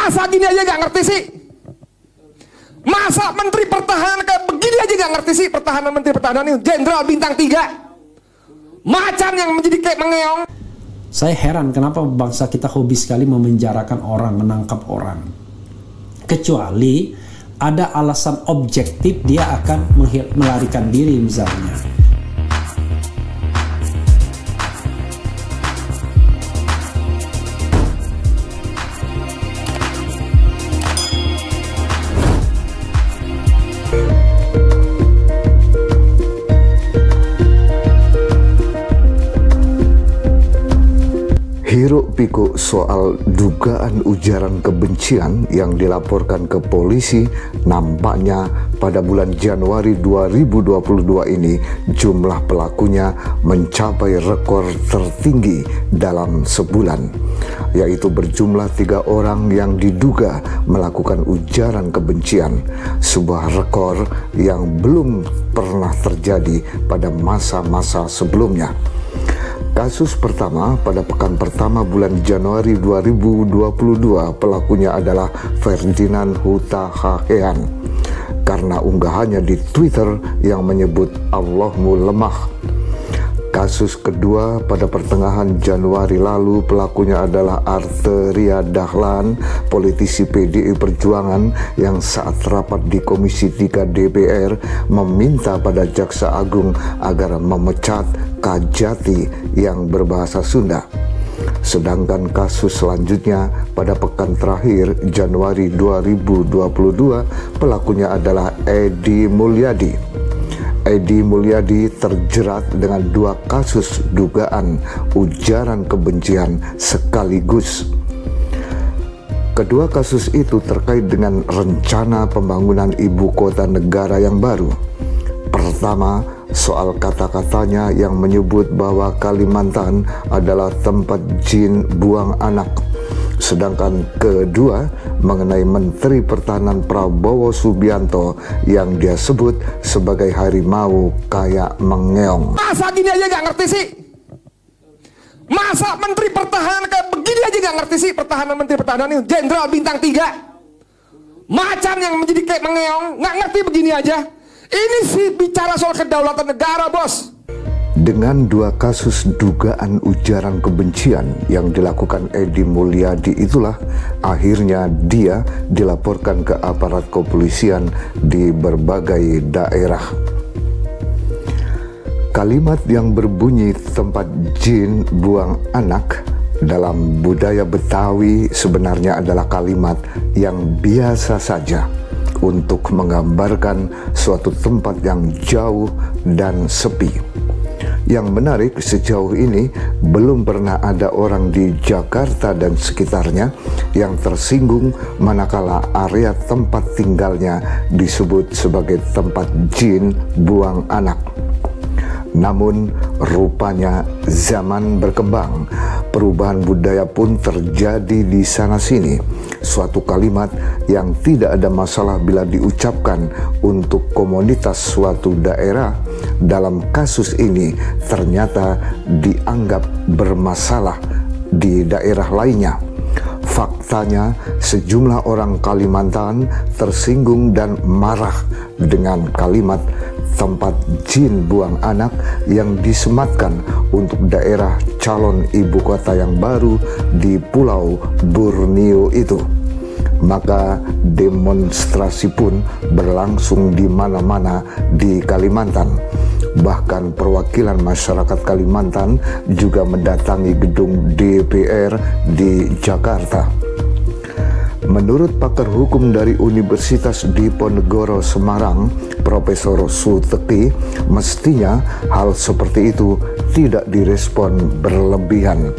Masa gini aja nggak ngerti sih? Masa Menteri Pertahanan kayak begini aja nggak ngerti sih? Pertahanan, Menteri Pertahanan ini Jenderal bintang 3, macan yang menjadi kayak mengeong. Saya heran kenapa bangsa kita hobi sekali memenjarakan orang, menangkap orang. Kecuali ada alasan objektif dia akan melarikan diri misalnya. Hiruk pikuk soal dugaan ujaran kebencian yang dilaporkan ke polisi, nampaknya pada bulan Januari 2022 ini jumlah pelakunya mencapai rekor tertinggi dalam sebulan, yaitu berjumlah 3 orang yang diduga melakukan ujaran kebencian, sebuah rekor yang belum pernah terjadi pada masa-masa sebelumnya. Kasus pertama pada pekan pertama bulan Januari 2022, pelakunya adalah Ferdinand Huta Hayan karena unggahannya di Twitter yang menyebut Allahmu lemah. Kasus kedua pada pertengahan Januari lalu, pelakunya adalah Arteria Dahlan, politisi PDI Perjuangan yang saat rapat di Komisi 3 DPR meminta pada Jaksa Agung agar memecat Kajati yang berbahasa Sunda. Sedangkan kasus selanjutnya pada pekan terakhir Januari 2022, pelakunya adalah Edi Mulyadi. Edi Mulyadi terjerat dengan 2 kasus dugaan ujaran kebencian sekaligus. Kedua kasus itu terkait dengan rencana pembangunan ibu kota negara yang baru. Pertama, soal kata-katanya yang menyebut bahwa Kalimantan adalah tempat jin buang anak. Sedangkan kedua mengenai Menteri Pertahanan Prabowo Subianto yang dia sebut sebagai harimau kayak mengeong. Masa gini aja nggak ngerti sih? Masa Menteri Pertahanan kayak begini aja nggak ngerti sih? Pertahanan, Menteri Pertahanan ini Jenderal bintang 3, macan yang menjadi kayak mengeong, nggak ngerti begini aja. Ini sih bicara soal kedaulatan negara, bos. Dengan 2 kasus dugaan ujaran kebencian yang dilakukan Edi Mulyadi itulah akhirnya dia dilaporkan ke aparat kepolisian di berbagai daerah. Kalimat yang berbunyi tempat jin buang anak dalam budaya Betawi sebenarnya adalah kalimat yang biasa saja untuk menggambarkan suatu tempat yang jauh dan sepi. Yang menarik, sejauh ini belum pernah ada orang di Jakarta dan sekitarnya yang tersinggung manakala area tempat tinggalnya disebut sebagai tempat jin buang anak. Namun rupanya zaman berkembang, perubahan budaya pun terjadi di sana-sini. Suatu kalimat yang tidak ada masalah bila diucapkan untuk komunitas suatu daerah, dalam kasus ini ternyata dianggap bermasalah di daerah lainnya. Faktanya, sejumlah orang Kalimantan tersinggung dan marah dengan kalimat tempat jin buang anak yang disematkan untuk daerah calon ibu kota yang baru di Pulau Borneo itu. Maka demonstrasi pun berlangsung di mana-mana di Kalimantan. Bahkan perwakilan masyarakat Kalimantan juga mendatangi gedung DPR di Jakarta. Menurut pakar hukum dari Universitas Diponegoro Semarang, Profesor Suteki, mestinya hal seperti itu tidak direspon berlebihan.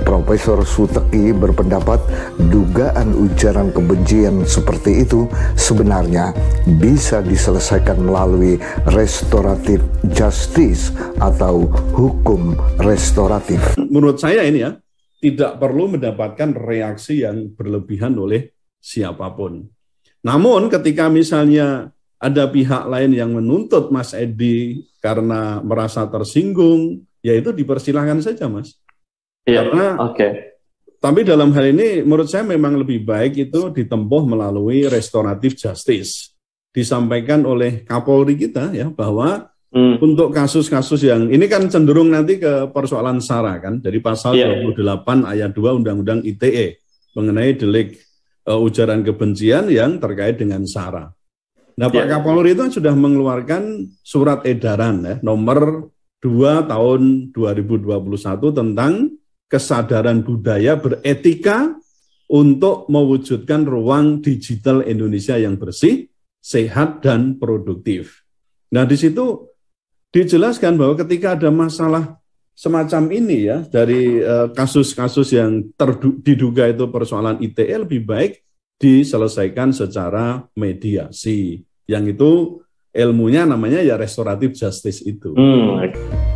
Profesor Suteki berpendapat dugaan ujaran kebencian seperti itu sebenarnya bisa diselesaikan melalui restoratif justice atau hukum restoratif. Menurut saya ini ya, tidak perlu mendapatkan reaksi yang berlebihan oleh siapapun. Namun ketika misalnya ada pihak lain yang menuntut Mas Edi karena merasa tersinggung, ya itu dipersilahkan saja, Mas. Iya, Karena Tapi dalam hal ini menurut saya memang lebih baik itu ditempuh melalui restoratif justice. Disampaikan oleh Kapolri kita ya bahwa untuk kasus-kasus yang ini kan cenderung nanti ke persoalan SARA kan, dari pasal 28 ayat 2 Undang-Undang ITE mengenai delik ujaran kebencian yang terkait dengan SARA. Nah, Pak Kapolri itu sudah mengeluarkan surat edaran ya, nomor 2 tahun 2021 tentang kesadaran budaya beretika untuk mewujudkan ruang digital Indonesia yang bersih, sehat, dan produktif. Nah, di situ dijelaskan bahwa ketika ada masalah semacam ini ya, dari kasus-kasus yang diduga itu persoalan ITE, lebih baik diselesaikan secara mediasi. Yang itu ilmunya namanya ya restoratif justice itu.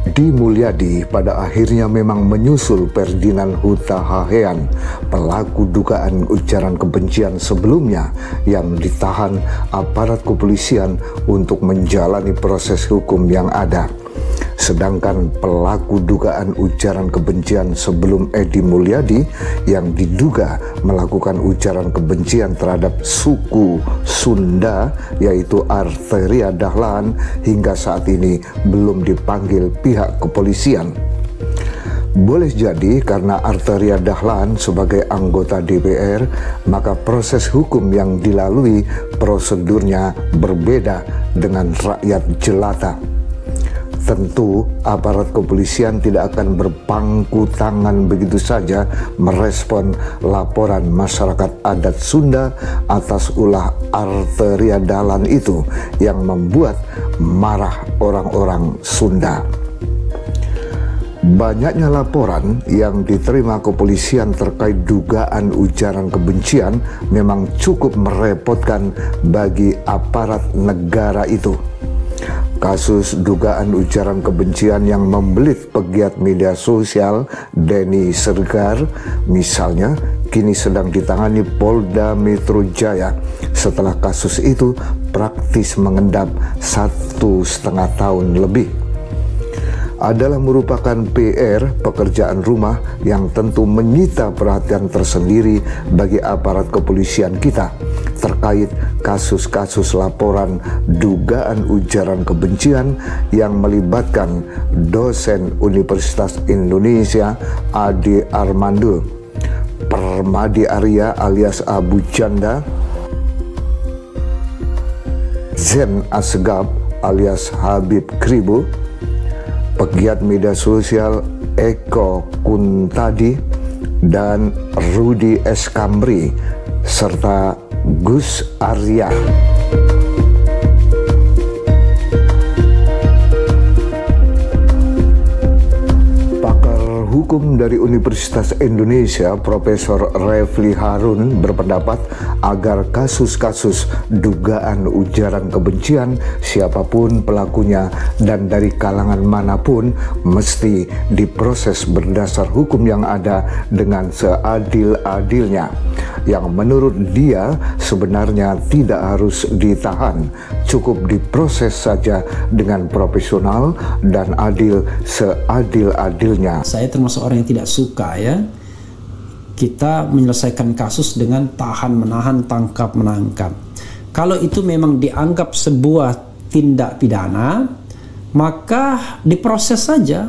Di Mulyadi pada akhirnya memang menyusul Ferdinand Huta Hayan, pelaku dugaan ujaran kebencian sebelumnya yang ditahan aparat kepolisian untuk menjalani proses hukum yang ada. Sedangkan pelaku dugaan ujaran kebencian sebelum Edi Mulyadi yang diduga melakukan ujaran kebencian terhadap suku Sunda yaitu Arteria Dahlan hingga saat ini belum dipanggil pihak kepolisian. Boleh jadi karena Arteria Dahlan sebagai anggota DPR, maka proses hukum yang dilalui prosedurnya berbeda dengan rakyat jelata. Tentu aparat kepolisian tidak akan berpangku tangan begitu saja merespon laporan masyarakat adat Sunda atas ulah Arteria Dahlan itu yang membuat marah orang-orang Sunda. Banyaknya laporan yang diterima kepolisian terkait dugaan ujaran kebencian memang cukup merepotkan bagi aparat negara itu. Kasus dugaan ujaran kebencian yang membelit pegiat media sosial Denny Sergar misalnya kini sedang ditangani Polda Metro Jaya setelah kasus itu praktis mengendap 1,5 tahun lebih. Adalah merupakan PR pekerjaan rumah yang tentu menyita perhatian tersendiri bagi aparat kepolisian kita terkait kasus-kasus laporan dugaan ujaran kebencian yang melibatkan dosen Universitas Indonesia Ade Armando, Permadi Arya alias Abu Janda, Zen Asgab alias Habib Kribo, pegiat media sosial Eko Kuntadi dan Rudi Eskamri serta Gus Arya. Hukum dari Universitas Indonesia, Profesor Refli Harun berpendapat agar kasus-kasus dugaan ujaran kebencian siapapun pelakunya dan dari kalangan manapun mesti diproses berdasar hukum yang ada dengan seadil-adilnya. Yang menurut dia sebenarnya tidak harus ditahan, cukup diproses saja dengan profesional dan adil seadil-adilnya. Saya termasuk orang yang tidak suka ya kita menyelesaikan kasus dengan tahan menahan, tangkap menangkap. Kalau itu memang dianggap sebuah tindak pidana, maka diproses saja,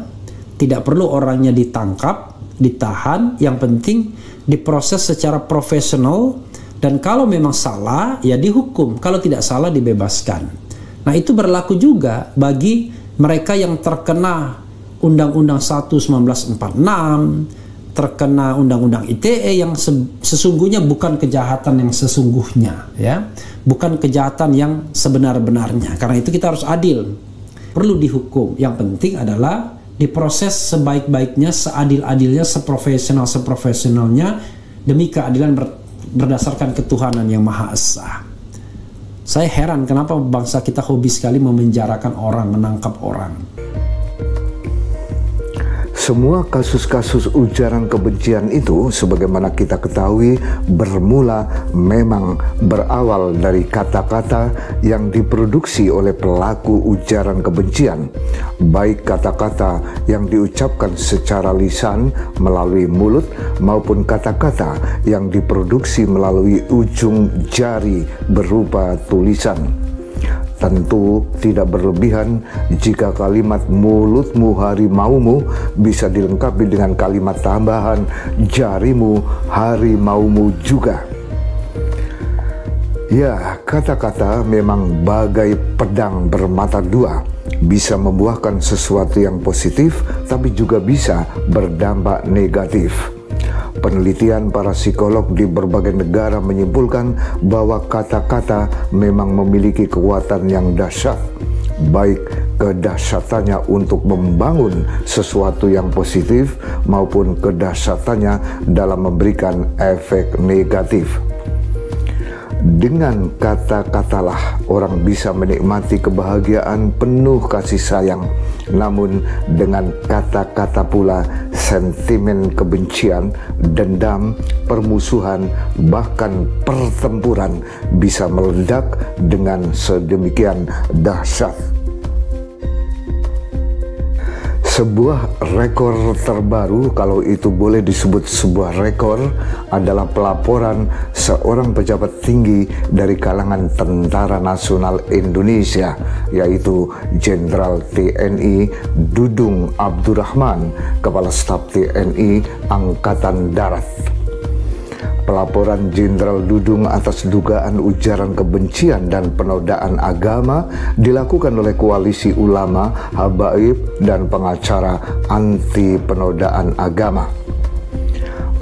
tidak perlu orangnya ditangkap, ditahan. Yang penting diproses secara profesional, dan kalau memang salah ya dihukum, kalau tidak salah dibebaskan. Nah, itu berlaku juga bagi mereka yang terkena Undang-Undang 1 1946, terkena Undang-Undang ITE yang sesungguhnya bukan kejahatan yang sesungguhnya ya, bukan kejahatan yang sebenar-benarnya. Karena itu kita harus adil, perlu dihukum. Yang penting adalah diproses sebaik-baiknya, seadil-adilnya, seprofesional-seprofesionalnya demi keadilan berdasarkan ketuhanan yang Maha Esa. Saya heran kenapa bangsa kita hobi sekali memenjarakan orang, menangkap orang. Semua kasus-kasus ujaran kebencian itu, sebagaimana kita ketahui, bermula memang berawal dari kata-kata yang diproduksi oleh pelaku ujaran kebencian, baik kata-kata yang diucapkan secara lisan melalui mulut maupun kata-kata yang diproduksi melalui ujung jari berupa tulisan. Tentu tidak berlebihan jika kalimat mulutmu harimaumu bisa dilengkapi dengan kalimat tambahan jarimu harimaumu juga. Ya, kata-kata memang bagai pedang bermata dua, bisa membuahkan sesuatu yang positif tapi juga bisa berdampak negatif. Penelitian para psikolog di berbagai negara menyimpulkan bahwa kata-kata memang memiliki kekuatan yang dahsyat, baik kedahsyatannya untuk membangun sesuatu yang positif maupun kedahsyatannya dalam memberikan efek negatif. Dengan kata-katalah orang bisa menikmati kebahagiaan penuh kasih sayang. Namun dengan kata-kata pula sentimen kebencian, dendam, permusuhan, bahkan pertempuran bisa meledak dengan sedemikian dahsyat. Sebuah rekor terbaru, kalau itu boleh disebut sebuah rekor, adalah pelaporan seorang pejabat tinggi dari kalangan Tentara Nasional Indonesia, yaitu Jenderal TNI Dudung Abdurrahman, Kepala Staf TNI Angkatan Darat. Pelaporan Jenderal Dudung atas dugaan ujaran kebencian dan penodaan agama dilakukan oleh koalisi ulama, habaib, dan pengacara anti penodaan agama.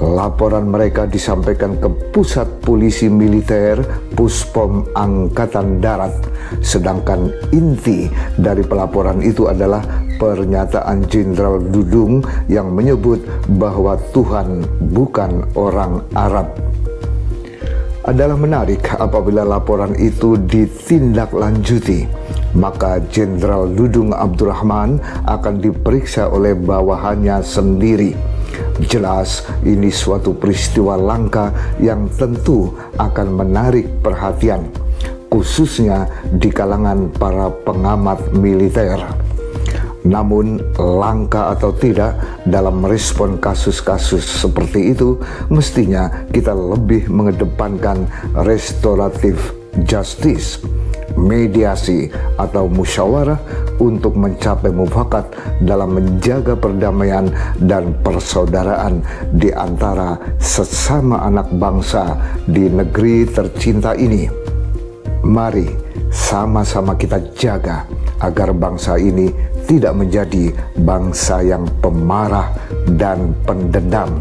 Laporan mereka disampaikan ke Pusat Polisi Militer Puspom Angkatan Darat, sedangkan inti dari pelaporan itu adalah pernyataan Jenderal Dudung yang menyebut bahwa Tuhan bukan orang Arab. Adalah menarik apabila laporan itu ditindaklanjuti, maka Jenderal Dudung Abdurrahman akan diperiksa oleh bawahannya sendiri. Jelas ini suatu peristiwa langka yang tentu akan menarik perhatian, khususnya di kalangan para pengamat militer. Namun langka atau tidak, dalam merespon kasus-kasus seperti itu, mestinya kita lebih mengedepankan restoratif justice, mediasi atau musyawarah untuk mencapai mufakat dalam menjaga perdamaian dan persaudaraan di antara sesama anak bangsa di negeri tercinta ini. Mari sama-sama kita jaga agar bangsa ini tidak menjadi bangsa yang pemarah dan pendendam.